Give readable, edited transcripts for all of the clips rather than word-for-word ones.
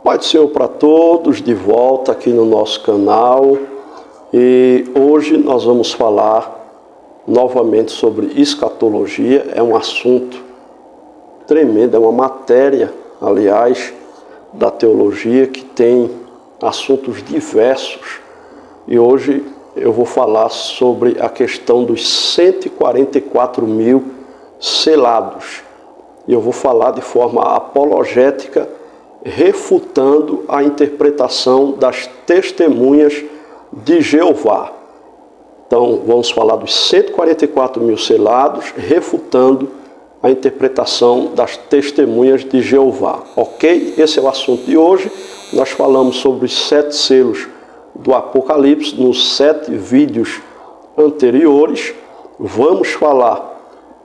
Pai do Senhor para todos, de volta aqui no nosso canal. E hoje nós vamos falar novamente sobre escatologia. É um assunto tremendo, é uma matéria, aliás, da teologia que tem assuntos diversos. E hoje eu vou falar sobre a questão dos 144 mil selados. E eu vou falar de forma apologética, refutando a interpretação das testemunhas de Jeová. Então, vamos falar dos 144 mil selados, refutando a interpretação das testemunhas de Jeová. Ok? Esse é o assunto de hoje. Nós falamos sobre os 7 selos do Apocalipse nos 7 vídeos anteriores. Vamos falar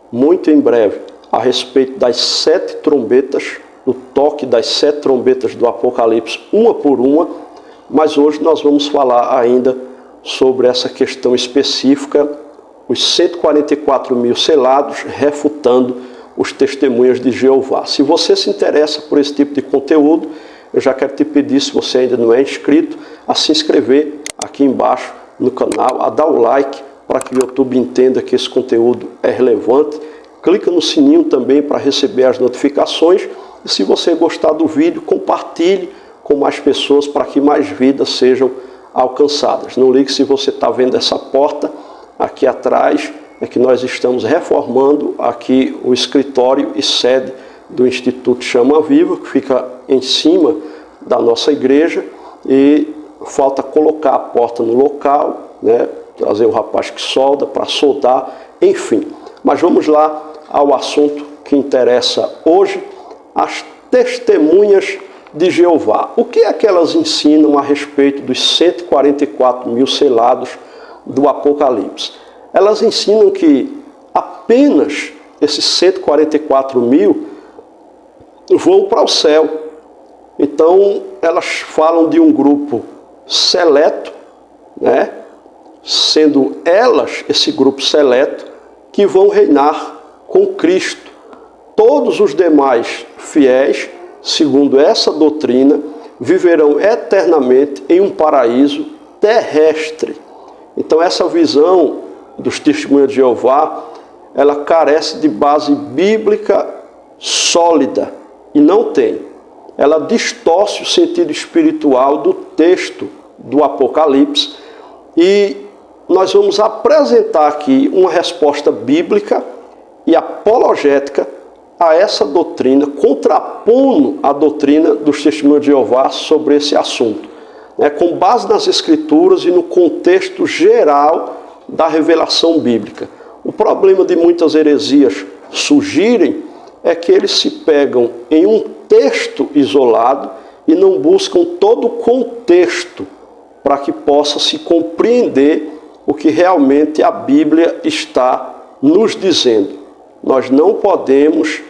muito em breve a respeito das 7 trombetas, o toque das 7 trombetas do Apocalipse, uma por uma, mas hoje nós vamos falar ainda sobre essa questão específica, os 144 mil selados, refutando os testemunhas de Jeová. Se você se interessa por esse tipo de conteúdo, eu já quero te pedir, se você ainda não é inscrito, a se inscrever aqui embaixo no canal, a dar o like para que o YouTube entenda que esse conteúdo é relevante. Clica no sininho também para receber as notificações. E se você gostar do vídeo, compartilhe com mais pessoas para que mais vidas sejam alcançadas. Não ligue se você está vendo essa porta aqui atrás, é que nós estamos reformando aqui o escritório e sede do Instituto Chama Viva, que fica em cima da nossa igreja, e falta colocar a porta no local, né? Trazer o rapaz que solda para soldar, enfim. Mas vamos lá ao assunto que interessa hoje, as testemunhas de Jeová. O que é que elas ensinam a respeito dos 144 mil selados do Apocalipse? Elas ensinam que apenas esses 144 mil vão para o céu. Então, elas falam de um grupo seleto, né? Sendo elas, esse grupo seleto, que vão reinar com Cristo. Todos os demais fiéis, segundo essa doutrina, viverão eternamente em um paraíso terrestre. Então essa visão dos testemunhos de Jeová, ela carece de base bíblica sólida, e não tem. Ela distorce o sentido espiritual do texto do Apocalipse, e nós vamos apresentar aqui uma resposta bíblica e apologética a essa doutrina, contrapondo a doutrina dos testemunhos de Jeová sobre esse assunto, né, com base nas Escrituras e no contexto geral da revelação bíblica. O problema de muitas heresias surgirem é que eles se pegam em um texto isolado e não buscam todo o contexto para que possa se compreender o que realmente a Bíblia está nos dizendo. Nós não podemos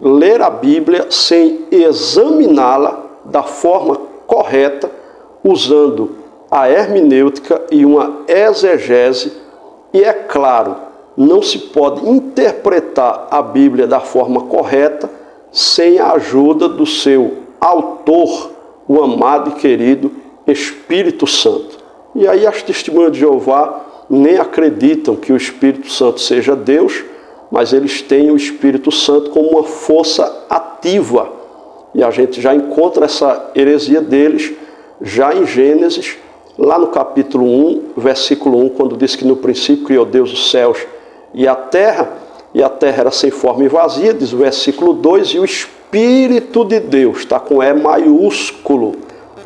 ler a Bíblia sem examiná-la da forma correta, usando a hermenêutica e uma exegese. E é claro, não se pode interpretar a Bíblia da forma correta sem a ajuda do seu autor, o amado e querido Espírito Santo. E aí as testemunhas de Jeová nem acreditam que o Espírito Santo seja Deus, mas eles têm o Espírito Santo como uma força ativa. E a gente já encontra essa heresia deles já em Gênesis, lá no capítulo 1, versículo 1, quando diz que no princípio criou Deus os céus e a terra era sem forma e vazia, diz o versículo 2, e o Espírito de Deus, está com E maiúsculo,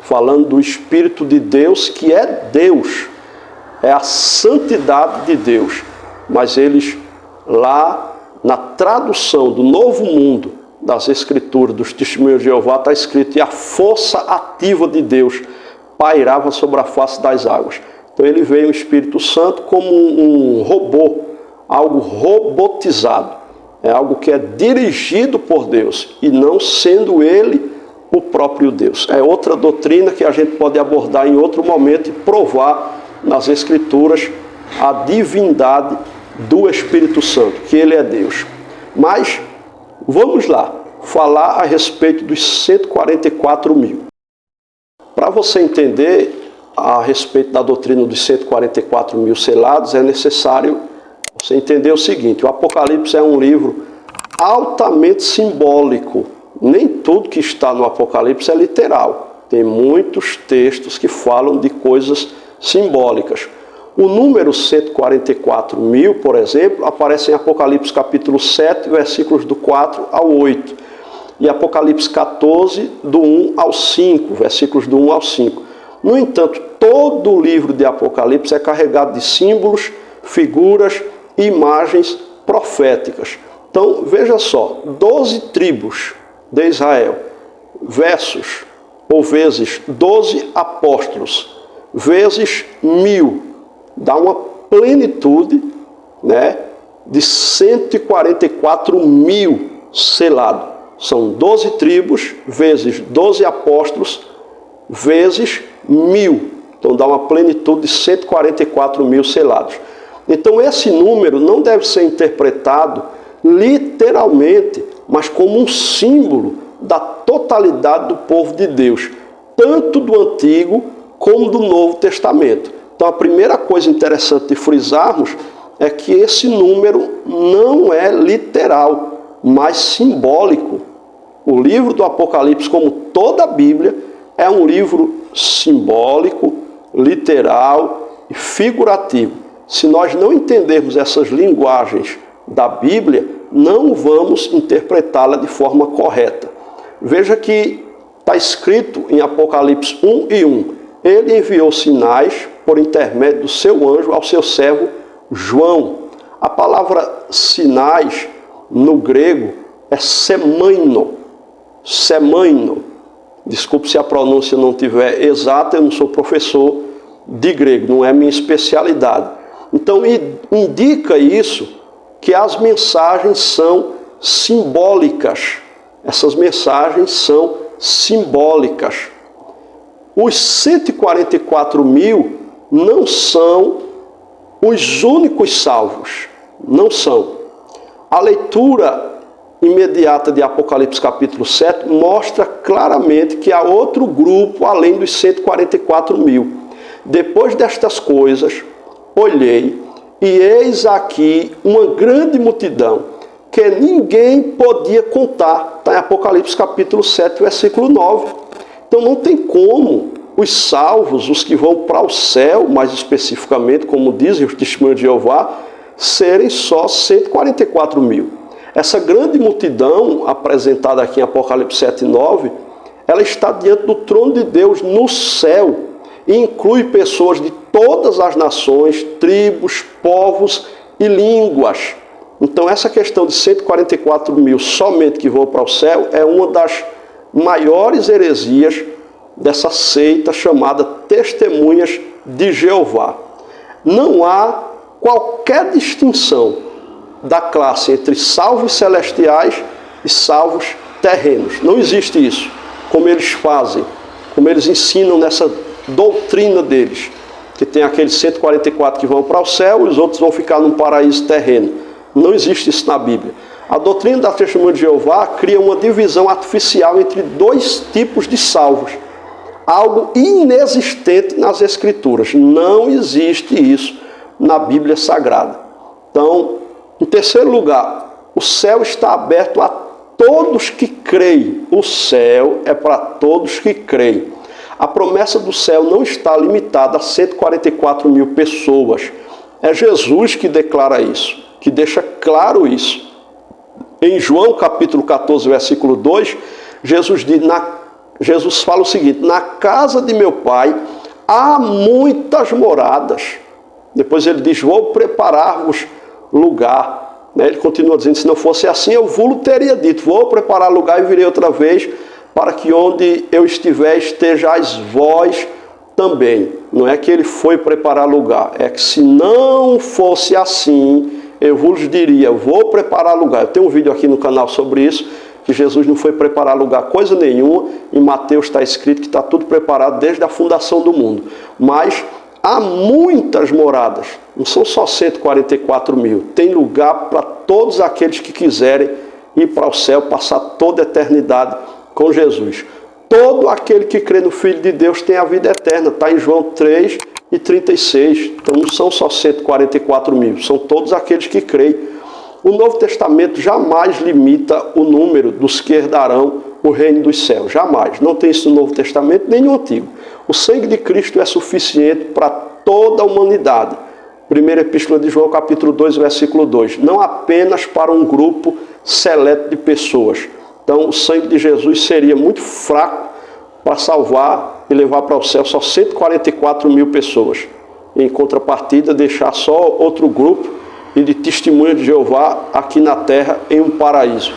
falando do Espírito de Deus, que é Deus, é a santidade de Deus. Mas eles, lá na tradução do Novo Mundo das Escrituras, dos Testemunhos de Jeová, está escrito: e a força ativa de Deus pairava sobre a face das águas. Então ele veio o Espírito Santo como um robô, algo robotizado, é algo que é dirigido por Deus e não sendo ele o próprio Deus. É outra doutrina que a gente pode abordar em outro momento e provar nas Escrituras a divindade do Espírito Santo, que ele é Deus. Mas vamos lá falar a respeito dos 144 mil. Para você entender a respeito da doutrina dos 144 mil selados, é necessário você entender o seguinte: o Apocalipse é um livro altamente simbólico. Nem tudo que está no Apocalipse é literal. Tem muitos textos que falam de coisas simbólicas. O número 144 mil, por exemplo, aparece em Apocalipse capítulo 7, versículos do 4 ao 8. E Apocalipse 14, do 1 ao 5, versículos do 1 ao 5. No entanto, todo o livro de Apocalipse é carregado de símbolos, figuras e imagens proféticas. Então, veja só, 12 tribos de Israel, versus, ou vezes, 12 apóstolos, vezes 1000, dá uma plenitude, né, de 144 mil selados. São 12 tribos, vezes 12 apóstolos, vezes 1000. Então dá uma plenitude de 144 mil selados. Então esse número não deve ser interpretado literalmente, mas como um símbolo da totalidade do povo de Deus, tanto do Antigo como do Novo Testamento. Então a primeira coisa interessante de frisarmos é que esse número não é literal, mas simbólico. O livro do Apocalipse, como toda a Bíblia, é um livro simbólico, literal e figurativo. Se nós não entendermos essas linguagens da Bíblia, não vamos interpretá-la de forma correta. Veja que está escrito em Apocalipse 1 e 1. Ele enviou sinais por intermédio do seu anjo ao seu servo João. A palavra sinais no grego é semaino. Semaino. Desculpe se a pronúncia não estiver exata, eu não sou professor de grego, não é minha especialidade. Então indica isso, que as mensagens são simbólicas. Essas mensagens são simbólicas. Os 144 mil não são os únicos salvos. Não são. A leitura imediata de Apocalipse capítulo 7 mostra claramente que há outro grupo além dos 144 mil. Depois destas coisas, olhei, e eis aqui uma grande multidão, que ninguém podia contar. Está em Apocalipse capítulo 7, versículo 9. Então não tem como os salvos, os que vão para o céu, mais especificamente, como dizem os testemunhos de Jeová, serem só 144 mil. Essa grande multidão, apresentada aqui em Apocalipse 7 e 9, ela está diante do trono de Deus no céu, e inclui pessoas de todas as nações, tribos, povos e línguas. Então essa questão de 144 mil somente que vão para o céu é uma das maiores heresias dessa seita chamada Testemunhas de Jeová. Não há qualquer distinção da classe entre salvos celestiais e salvos terrenos. Não existe isso, como eles fazem, como eles ensinam nessa doutrina deles, que tem aqueles 144 que vão para o céu e os outros vão ficar num paraíso terreno. Não existe isso na Bíblia. A doutrina da Testemunha de Jeová cria uma divisão artificial entre dois tipos de salvos, algo inexistente nas Escrituras. Não existe isso na Bíblia Sagrada. Então, em terceiro lugar, o céu está aberto a todos que creem. O céu é para todos que creem. A promessa do céu não está limitada a 144 mil pessoas. É Jesus que declara isso, que deixa claro isso. Em João capítulo 14, versículo 2, Jesus fala o seguinte: na casa de meu pai há muitas moradas. Depois ele diz: vou preparar-vos lugar. Ele continua dizendo: se não fosse assim, eu vos teria dito, vou preparar lugar e virei outra vez, para que onde eu estiver estejais vós também. Não é que ele foi preparar lugar, é que se não fosse assim, eu vos diria, vou preparar lugar. Eu tenho um vídeo aqui no canal sobre isso, que Jesus não foi preparar lugar coisa nenhuma. Em Mateus está escrito que está tudo preparado desde a fundação do mundo. Mas há muitas moradas, não são só 144 mil. Tem lugar para todos aqueles que quiserem ir para o céu, passar toda a eternidade com Jesus. todo aquele que crê no Filho de Deus tem a vida eterna. Está em João 3:36. Então não são só 144 mil, são todos aqueles que creem. O Novo Testamento jamais limita o número dos que herdarão o reino dos céus. Jamais. Não tem isso no Novo Testamento nem no Antigo. O sangue de Cristo é suficiente para toda a humanidade. Primeira Epístola de João, capítulo 2, versículo 2. Não apenas para um grupo seleto de pessoas. Então, o sangue de Jesus seria muito fraco para salvar e levar para o céu só 144 mil pessoas. Em contrapartida, deixar só outro grupo e de testemunha de Jeová aqui na terra em um paraíso.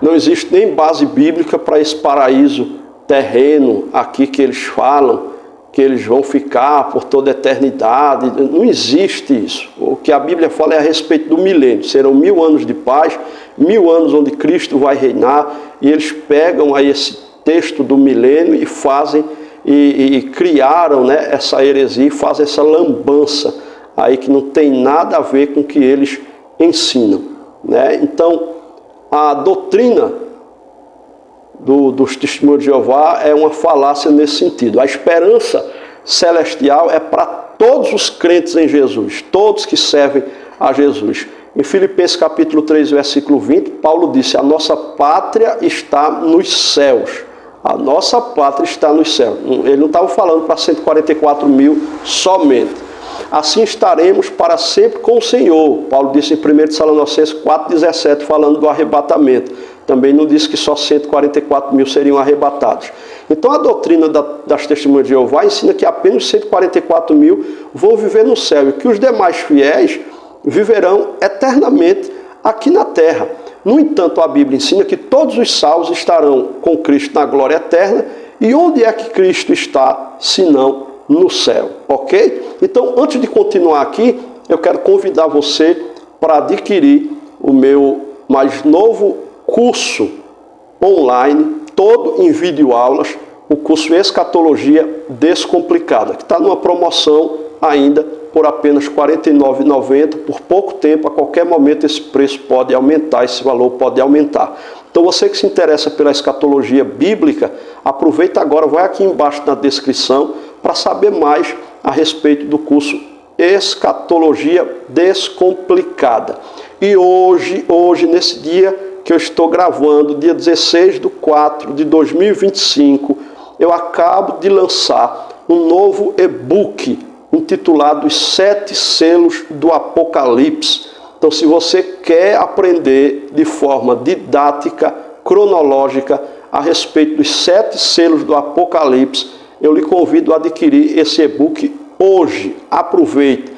Não existe nem base bíblica para esse paraíso terreno aqui que eles falam, que eles vão ficar por toda a eternidade. Não existe isso. O que a Bíblia fala é a respeito do milênio. Serão 1000 anos de paz, 1000 anos onde Cristo vai reinar, e eles pegam aí esse texto do milênio e fazem, e criaram, né, essa heresia, e fazem essa lambança aí que não tem nada a ver com o que eles ensinam, né? Então, a doutrina dos testemunhos de Jeová é uma falácia nesse sentido. A esperança celestial é para todos os crentes em Jesus, todos que servem a Jesus. Em Filipenses capítulo 3, versículo 20, Paulo disse: a nossa pátria está nos céus. A nossa pátria está nos céus. Ele não estava falando para 144 mil somente. Assim estaremos para sempre com o Senhor. Paulo disse em 1 Tessalonicenses 4,17, falando do arrebatamento. Também não disse que só 144 mil seriam arrebatados. Então a doutrina das testemunhas de Jeová ensina que apenas 144 mil vão viver no céu e que os demais fiéis viverão eternamente aqui na terra. No entanto, a Bíblia ensina que todos os salvos estarão com Cristo na glória eterna. E onde é que Cristo está, senão no céu? Ok? Então, antes de continuar aqui, eu quero convidar você para adquirir o meu mais novo curso online, todo em videoaulas, o curso Escatologia Descomplicada, que está numa promoção ainda por apenas R$ 49,90, por pouco tempo. A qualquer momento esse preço pode aumentar, esse valor pode aumentar. Então você que se interessa pela escatologia bíblica, aproveita agora, vai aqui embaixo na descrição para saber mais a respeito do curso Escatologia Descomplicada. E hoje, nesse dia que eu estou gravando, dia 16/4/2025, eu acabo de lançar um novo e-book intitulado Os 7 Selos do Apocalipse. Então, se você quer aprender de forma didática, cronológica, a respeito dos 7 selos do Apocalipse, eu lhe convido a adquirir esse e-book hoje. Aproveite.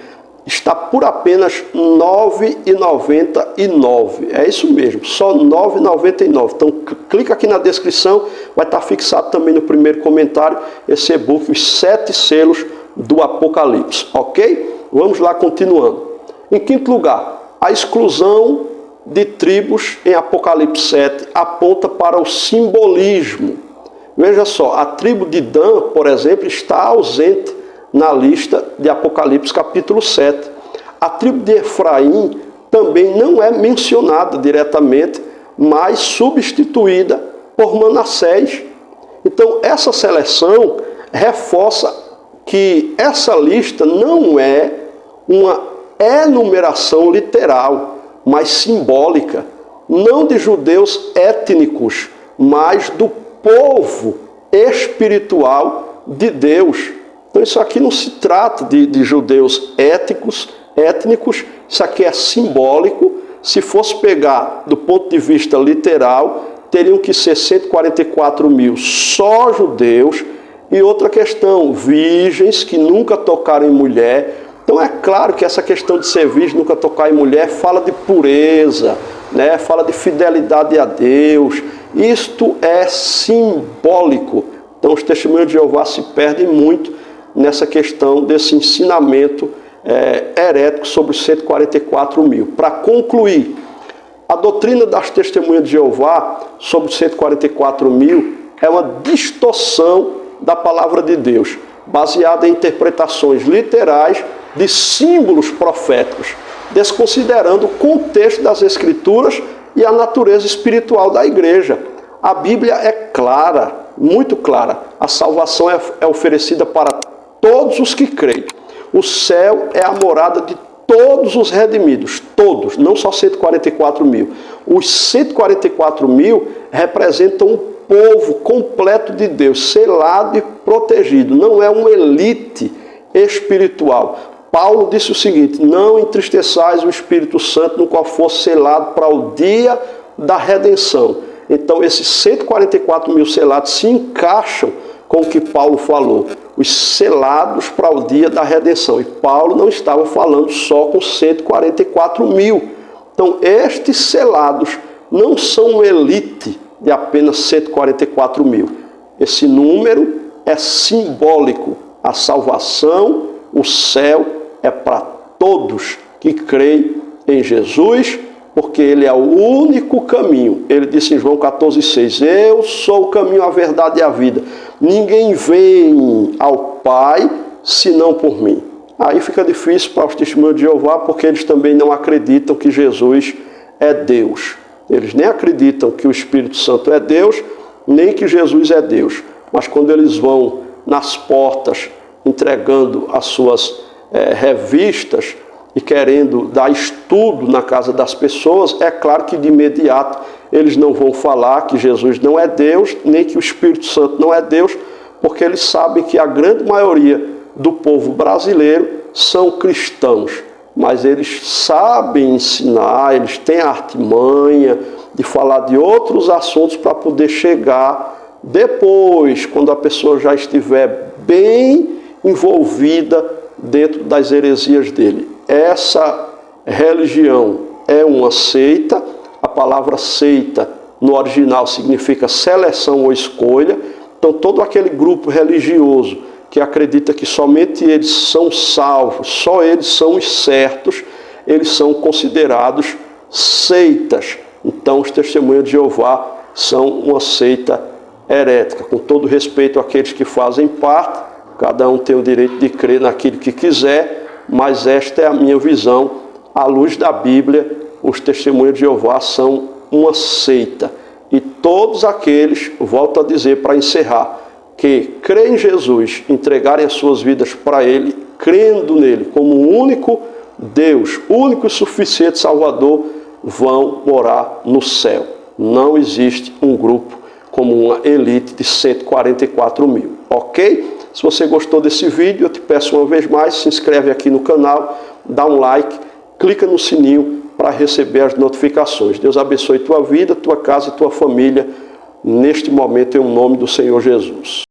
Está por apenas R$ 9,99. É isso mesmo, só R$ 9,99. Então, clica aqui na descrição, vai estar fixado também no primeiro comentário esse e-book, Os 7 Selos do Apocalipse, ok? Vamos lá, continuando. Em quinto lugar, a exclusão de tribos em Apocalipse 7 aponta para o simbolismo. Veja só, a tribo de Dan, por exemplo, está ausente na lista de Apocalipse capítulo 7. A tribo de Efraim também não é mencionada diretamente, mas substituída por Manassés. Então, essa seleção reforça que essa lista não é uma enumeração literal, mas simbólica, não de judeus étnicos, mas do povo espiritual de Deus. Então isso aqui não se trata de judeus étnicos, isso aqui é simbólico. Se fosse pegar do ponto de vista literal, teriam que ser 144 mil só judeus. E outra questão, virgens que nunca tocaram em mulher. Então é claro que essa questão de ser virgem, nunca tocar em mulher, fala de pureza, né? Fala de fidelidade a Deus. Isto é simbólico. Então os testemunhos de Jeová se perdem muito nessa questão desse ensinamento herético sobre os 144 mil. Para concluir, a doutrina das testemunhas de Jeová sobre os 144 mil é uma distorção da palavra de Deus, baseada em interpretações literais de símbolos proféticos, desconsiderando o contexto das Escrituras e a natureza espiritual da igreja. A Bíblia é clara, muito clara. A salvação é oferecida para todos os que creem. O céu é a morada de todos os redimidos, todos, não só 144 mil. Os 144 mil representam um povo completo de Deus, selado e protegido. Não é uma elite espiritual. Paulo disse o seguinte: não entristeçais o Espírito Santo, no qual fosse selado para o dia da redenção. Então esses 144 mil selados se encaixam com o que Paulo falou, os selados para o dia da redenção. E Paulo não estava falando só com 144 mil. Então estes selados não são uma elite de apenas 144 mil. Esse número é simbólico. A salvação, o céu, é para todos que creem em Jesus, porque Ele é o único caminho. Ele disse em João 14,6, eu sou o caminho, a verdade e a vida. Ninguém vem ao Pai, senão por mim. Aí fica difícil para os testemunhos de Jeová, porque eles também não acreditam que Jesus é Deus. Eles nem acreditam que o Espírito Santo é Deus, nem que Jesus é Deus. Mas quando eles vão nas portas, entregando as suas revistas, e querendo dar estudo na casa das pessoas, é claro que de imediato eles não vão falar que Jesus não é Deus, nem que o Espírito Santo não é Deus, porque eles sabem que a grande maioria do povo brasileiro são cristãos. Mas eles sabem ensinar, eles têm a artimanha de falar de outros assuntos para poder chegar depois, quando a pessoa já estiver bem envolvida dentro das heresias dele. Essa religião é uma seita. A palavra seita no original significa seleção ou escolha. Então todo aquele grupo religioso que acredita que somente eles são salvos, só eles são os certos, eles são considerados seitas. Então os testemunhos de Jeová são uma seita herética. Com todo respeito àqueles que fazem parte, cada um tem o direito de crer naquilo que quiser, mas esta é a minha visão. À luz da Bíblia, os testemunhos de Jeová são uma seita. E todos aqueles, volto a dizer para encerrar, que creem em Jesus, entregarem as suas vidas para Ele, crendo nele como o único Deus, único e suficiente Salvador, vão morar no céu. Não existe um grupo como uma elite de 144 mil, ok? Se você gostou desse vídeo, eu te peço uma vez mais, se inscreve aqui no canal, dá um like, clica no sininho para receber as notificações. Deus abençoe tua vida, tua casa e tua família, neste momento, em nome do Senhor Jesus.